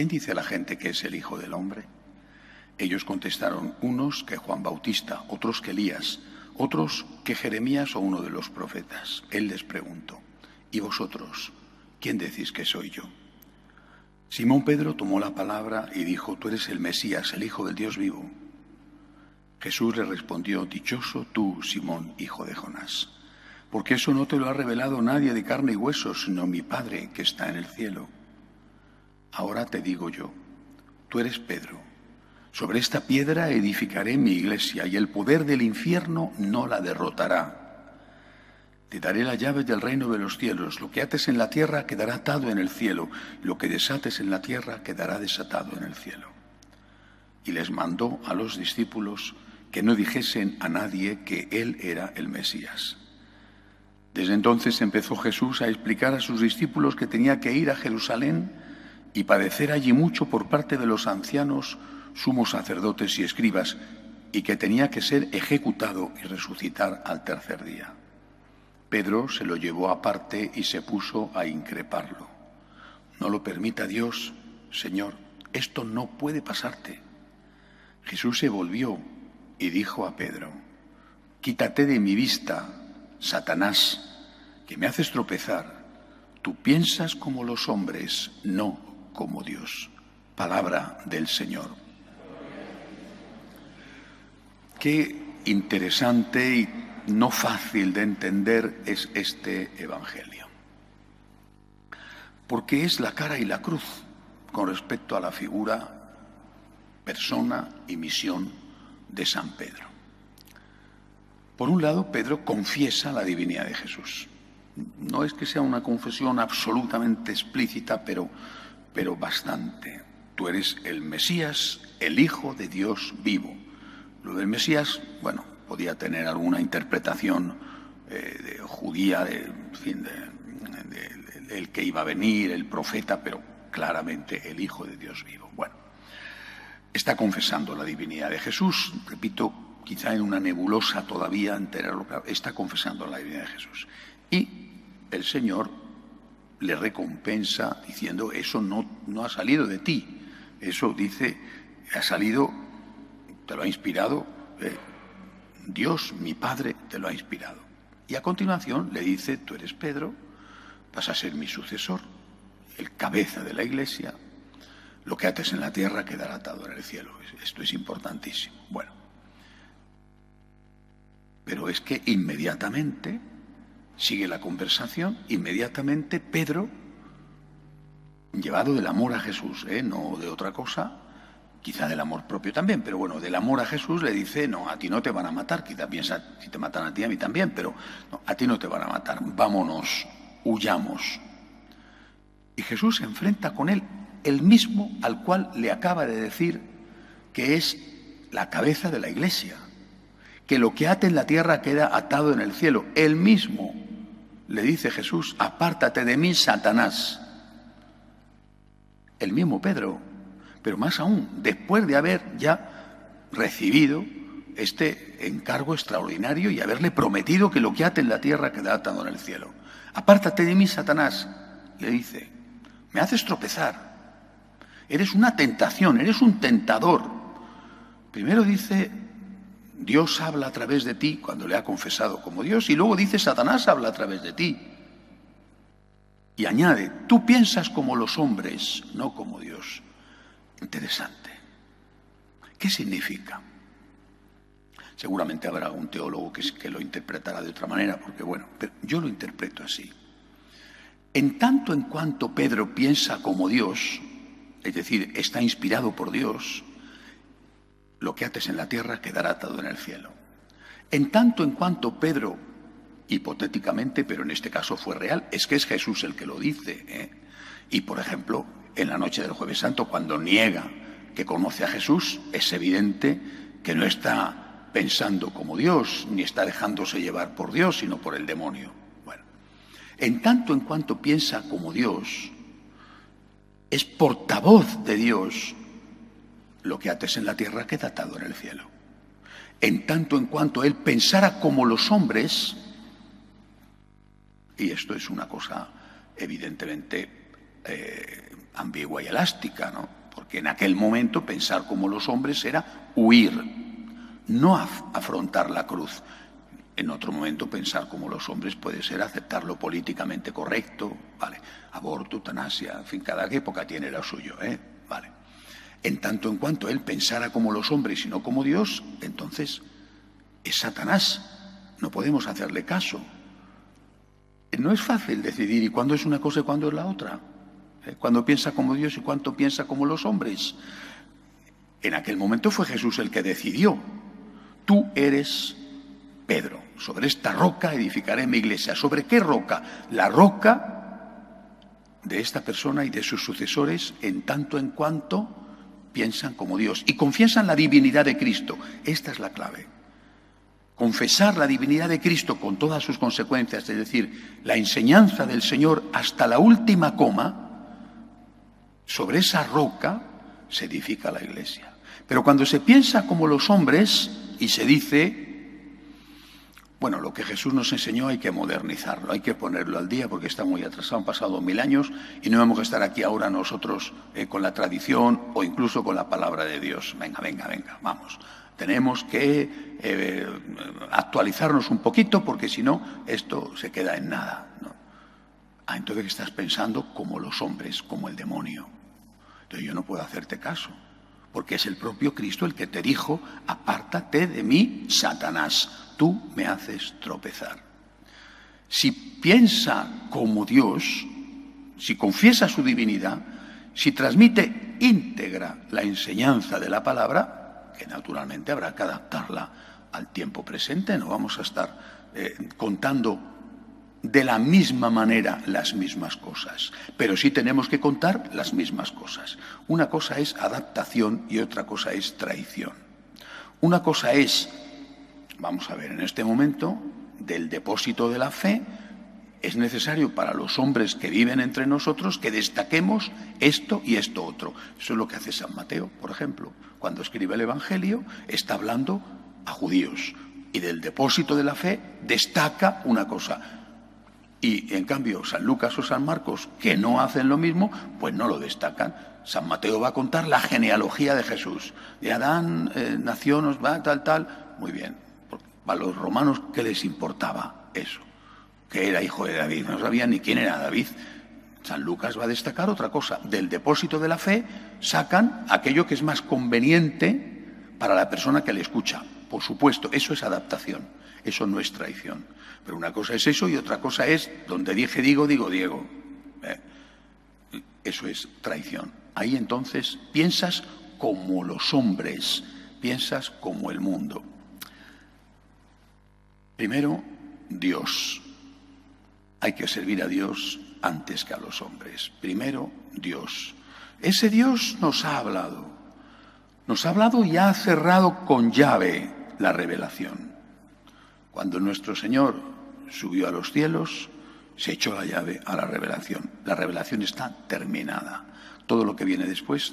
¿quién dice la gente que es el Hijo del Hombre? Ellos contestaron, unos que Juan Bautista, otros que Elías, otros que Jeremías o uno de los profetas. Él les preguntó, ¿y vosotros, quién decís que soy yo? Simón Pedro tomó la palabra y dijo, tú eres el Mesías, el Hijo del Dios vivo. Jesús le respondió, dichoso tú, Simón, hijo de Jonás, porque eso no te lo ha revelado nadie de carne y hueso, sino mi Padre que está en el cielo. Ahora te digo yo, tú eres Pedro, sobre esta piedra edificaré mi iglesia y el poder del infierno no la derrotará. Te daré las llaves del reino de los cielos, lo que ates en la tierra quedará atado en el cielo, lo que desates en la tierra quedará desatado en el cielo. Y les mandó a los discípulos que no dijesen a nadie que él era el Mesías. Desde entonces empezó Jesús a explicar a sus discípulos que tenía que ir a Jerusalén y padecer allí mucho por parte de los ancianos, sumos sacerdotes y escribas, y que tenía que ser ejecutado y resucitar al tercer día. Pedro se lo llevó aparte y se puso a increparlo. No lo permita Dios, Señor, esto no puede pasarte. Jesús se volvió y dijo a Pedro, quítate de mi vista, Satanás, que me haces tropezar. Tú piensas como los hombres, no como Dios. Palabra del Señor. Qué interesante y no fácil de entender es este Evangelio. Porque es la cara y la cruz con respecto a la figura, persona y misión de San Pedro. Por un lado, Pedro confiesa la divinidad de Jesús. No es que sea una confesión absolutamente explícita, pero bastante. Tú eres el Mesías, el Hijo de Dios vivo. Lo del Mesías, bueno, podía tener alguna interpretación judía, el que iba a venir, el profeta, pero claramente el Hijo de Dios vivo. Bueno, está confesando la divinidad de Jesús, repito, quizá en una nebulosa todavía enterarlo, está confesando la divinidad de Jesús. Y el Señor le recompensa diciendo, eso no ha salido de ti, eso dice, ha salido, te lo ha inspirado Dios, mi Padre, te lo ha inspirado. Y a continuación le dice, tú eres Pedro, vas a ser mi sucesor, el cabeza de la Iglesia, lo que ates en la tierra quedará atado en el cielo. Esto es importantísimo. Bueno, pero es que inmediatamente sigue la conversación, inmediatamente Pedro, llevado del amor a Jesús, no de otra cosa, quizá del amor propio también, pero bueno, del amor a Jesús le dice, no, a ti no te van a matar, quizá piensa, si te matan a ti, a mí también, pero no, a ti no te van a matar, vámonos, huyamos. Y Jesús se enfrenta con él, el mismo al cual le acaba de decir que es la cabeza de la Iglesia, que lo que ate en la tierra queda atado en el cielo. Él mismo le dice Jesús, apártate de mí, Satanás. El mismo Pedro, pero más aún, después de haber ya recibido este encargo extraordinario y haberle prometido que lo que ate en la tierra queda atado en el cielo. Apártate de mí, Satanás, le dice, me haces tropezar, eres una tentación, eres un tentador. Primero dice, Dios habla a través de ti cuando le ha confesado como Dios, y luego dice, Satanás habla a través de ti. Y añade, tú piensas como los hombres, no como Dios. Interesante. ¿Qué significa? Seguramente habrá algún teólogo que lo interpretará de otra manera, porque bueno, pero yo lo interpreto así. En tanto en cuanto Pedro piensa como Dios, es decir, está inspirado por Dios, lo que ates en la tierra quedará atado en el cielo. En tanto en cuanto Pedro, hipotéticamente, pero en este caso fue real, es que es Jesús el que lo dice, Y por ejemplo, en la noche del Jueves Santo, cuando niega que conoce a Jesús, es evidente que no está pensando como Dios, ni está dejándose llevar por Dios, sino por el demonio. Bueno, en tanto en cuanto piensa como Dios, es portavoz de Dios, lo que ates en la tierra queda atado en el cielo. En tanto en cuanto él pensara como los hombres, y esto es una cosa evidentemente ambigua y elástica, ¿no? Porque en aquel momento pensar como los hombres era huir, no afrontar la cruz. En otro momento pensar como los hombres puede ser aceptar lo políticamente correcto, ¿vale? Aborto, eutanasia, en fin, cada época tiene lo suyo, ¿vale? En tanto en cuanto él pensara como los hombres y no como Dios, entonces es Satanás. No podemos hacerle caso. No es fácil decidir y cuándo es una cosa y cuándo es la otra. Cuándo piensa como Dios y cuándo piensa como los hombres. En aquel momento fue Jesús el que decidió. Tú eres Pedro. Sobre esta roca edificaré mi iglesia. ¿Sobre qué roca? La roca de esta persona y de sus sucesores en tanto en cuanto piensan como Dios y confiesan la divinidad de Cristo. Esta es la clave. Confesar la divinidad de Cristo con todas sus consecuencias, es decir, la enseñanza del Señor hasta la última coma, sobre esa roca se edifica la iglesia. Pero cuando se piensa como los hombres y se dice, bueno, lo que Jesús nos enseñó hay que modernizarlo, hay que ponerlo al día porque está muy atrasado, han pasado 1000 años y no vamos a estar aquí ahora nosotros con la tradición o incluso con la palabra de Dios. Venga, vamos. Tenemos que actualizarnos un poquito porque si no, esto se queda en nada, ¿no? Entonces estás pensando como los hombres, como el demonio. Entonces yo no puedo hacerte caso, porque es el propio Cristo el que te dijo, apártate de mí, Satanás, tú me haces tropezar. Si piensa como Dios, si confiesa su divinidad, si transmite íntegra la enseñanza de la palabra, que naturalmente habrá que adaptarla al tiempo presente, no vamos a estar contando de la misma manera las mismas cosas, pero sí tenemos que contar las mismas cosas. Una cosa es adaptación y otra cosa es traición. Una cosa es, vamos a ver, en este momento, del depósito de la fe, es necesario para los hombres que viven entre nosotros que destaquemos esto y esto otro. Eso es lo que hace San Mateo, por ejemplo. Cuando escribe el Evangelio, está hablando a judíos y del depósito de la fe destaca una cosa. Y en cambio San Lucas o San Marcos, que no hacen lo mismo, pues no lo destacan. San Mateo va a contar la genealogía de Jesús. De Adán nació, nos va, tal. Muy bien. A los romanos, ¿qué les importaba eso? Que era hijo de David, no sabían ni quién era David. San Lucas va a destacar otra cosa. Del depósito de la fe sacan aquello que es más conveniente para la persona que le escucha. Por supuesto, eso es adaptación, eso no es traición. Pero una cosa es eso y otra cosa es, donde dije digo, digo Diego. Eso es traición. Ahí entonces piensas como los hombres, piensas como el mundo. Primero, Dios. Hay que servir a Dios antes que a los hombres. Primero, Dios. Ese Dios nos ha hablado. Nos ha hablado y ha cerrado con llave la revelación. Cuando nuestro Señor subió a los cielos, se echó la llave a la revelación. La revelación está terminada. Todo lo que viene después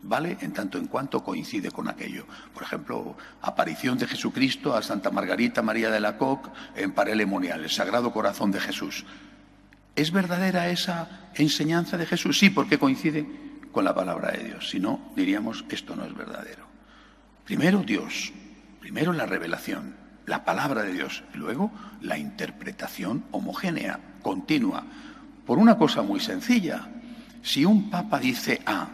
vale en tanto en cuanto coincide con aquello. Por ejemplo, aparición de Jesucristo a Santa Margarita María de Alacoque en Paray-le-Monial, el Sagrado Corazón de Jesús. ¿Es verdadera esa enseñanza de Jesús? Sí, porque coincide con la palabra de Dios. Si no, diríamos, esto no es verdadero. Primero Dios, primero la revelación, la palabra de Dios, y luego la interpretación homogénea, continua. Por una cosa muy sencilla, si un papa dice A,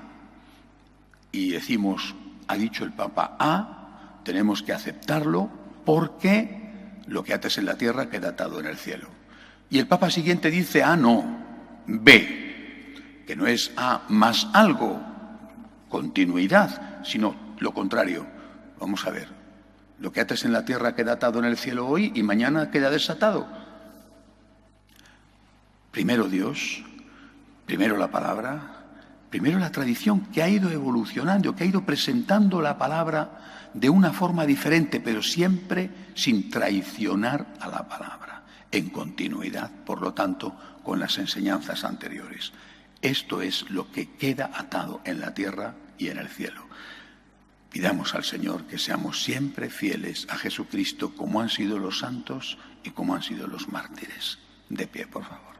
y decimos, ha dicho el Papa A, tenemos que aceptarlo porque lo que ates en la tierra queda atado en el cielo. Y el Papa siguiente dice A, no, B, que no es A más algo, continuidad, sino lo contrario. Vamos a ver, lo que ates en la tierra queda atado en el cielo hoy y mañana queda desatado. Primero Dios, primero la palabra, primero la tradición que ha ido evolucionando, que ha ido presentando la palabra de una forma diferente, pero siempre sin traicionar a la palabra, en continuidad, por lo tanto, con las enseñanzas anteriores. Esto es lo que queda atado en la tierra y en el cielo. Pidamos al Señor que seamos siempre fieles a Jesucristo como han sido los santos y como han sido los mártires. De pie, por favor.